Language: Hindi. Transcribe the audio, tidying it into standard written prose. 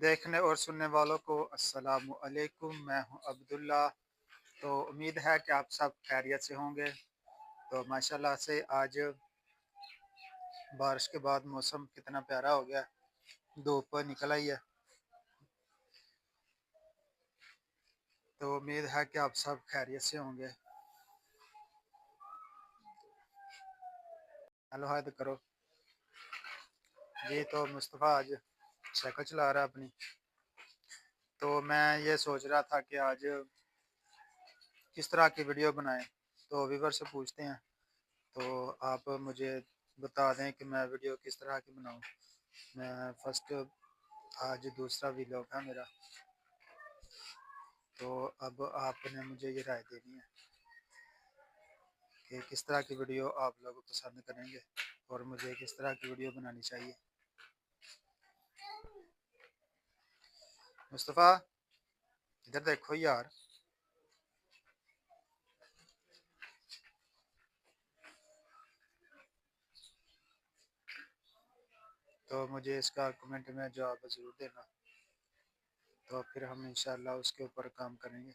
देखने और सुनने वालों को अस्सलामु अलैकुम। मैं हूं अब्दुल्ला। तो उम्मीद है कि आप सब खैरियत से होंगे। तो माशाल्लाह से आज बारिश के बाद मौसम कितना प्यारा हो गया, धूप निकल आई है। तो उम्मीद है कि आप सब खैरियत से होंगे। हेलो हाय तो करो जी। तो मुस्तफ़ा आज साइकिल चला रहा है अपनी। तो मैं ये सोच रहा था कि आज किस तरह की वीडियो बनाएं। तो व्यूवर से पूछते हैं। तो आप मुझे बता दें कि मैं वीडियो किस तरह की बनाऊं। मैं फर्स्ट आज दूसरा व्लॉग है मेरा। तो अब आपने मुझे ये राय देनी है कि किस तरह की वीडियो आप लोग पसंद करेंगे और मुझे किस तरह की वीडियो बनानी चाहिए। मुस्तफ़ा इधर देखो यार। तो मुझे इसका कमेंट में जवाब ज़रूर देना। तो फिर हम इंशाल्लाह उसके ऊपर काम करेंगे।